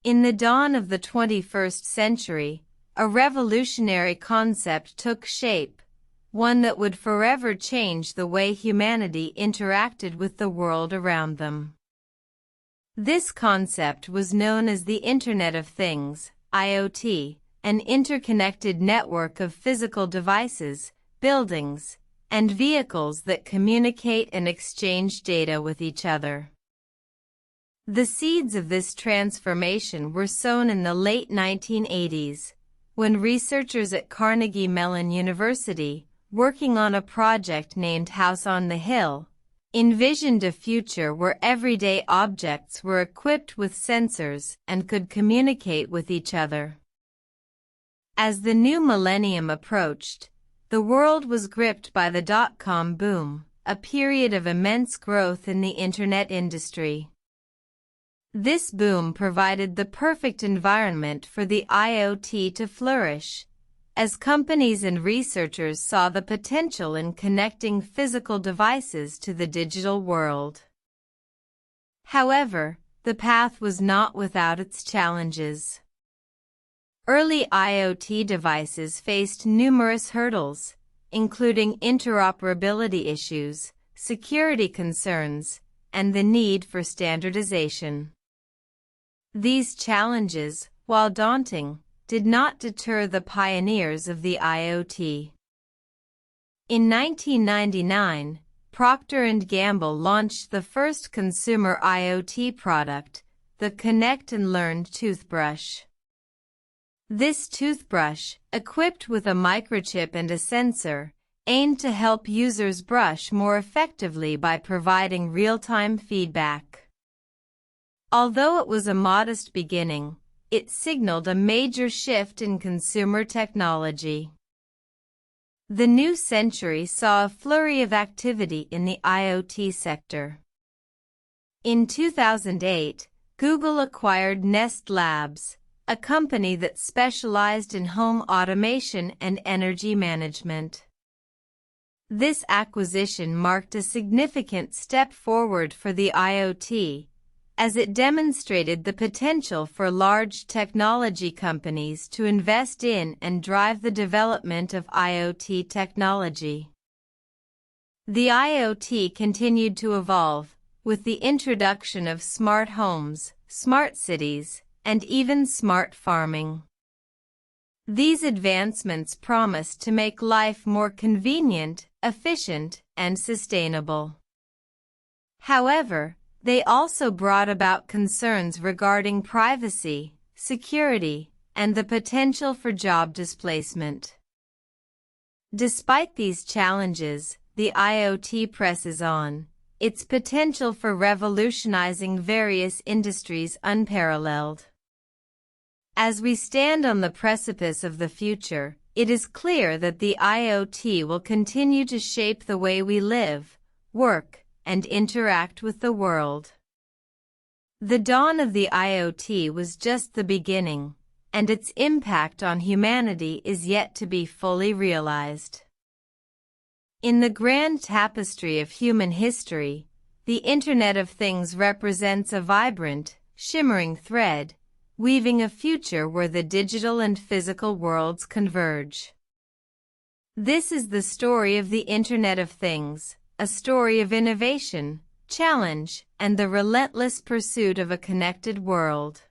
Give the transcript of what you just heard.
In the dawn of the 21st century, a revolutionary concept took shape, one that would forever change the way humanity interacted with the world around them. This concept was known as the Internet of Things, IoT, an interconnected network of physical devices, buildings, and vehicles that communicate and exchange data with each other. The seeds of this transformation were sown in the late 1980s, when researchers at Carnegie Mellon University, working on a project named House on the Hill, envisioned a future where everyday objects were equipped with sensors and could communicate with each other. As the new millennium approached, the world was gripped by the dot-com boom, a period of immense growth in the Internet industry. This boom provided the perfect environment for the IoT to flourish, as companies and researchers saw the potential in connecting physical devices to the digital world. However, the path was not without its challenges. Early IoT devices faced numerous hurdles, including interoperability issues, security concerns, and the need for standardization. These challenges, while daunting, did not deter the pioneers of the IoT. In 1999, Procter & Gamble launched the first consumer IoT product, the Connect and Learn toothbrush. This toothbrush, equipped with a microchip and a sensor, aimed to help users brush more effectively by providing real-time feedback. Although it was a modest beginning, it signaled a major shift in consumer technology. The new century saw a flurry of activity in the IoT sector. In 2008, Google acquired Nest Labs, a company that specialized in home automation and energy management. This acquisition marked a significant step forward for the IoT, as it demonstrated the potential for large technology companies to invest in and drive the development of IoT technology. The IoT continued to evolve, with the introduction of smart homes, smart cities, and even smart farming. These advancements promise to make life more convenient, efficient, and sustainable. However, they also brought about concerns regarding privacy, security, and the potential for job displacement. Despite these challenges, the IoT presses on, its potential for revolutionizing various industries unparalleled. As we stand on the precipice of the future, it is clear that the IoT will continue to shape the way we live, work, and interact with the world. The dawn of the IoT was just the beginning, and its impact on humanity is yet to be fully realized. In the grand tapestry of human history, the Internet of Things represents a vibrant, shimmering thread, weaving a future where the digital and physical worlds converge. This is the story of the Internet of Things, a story of innovation, challenge, and the relentless pursuit of a connected world.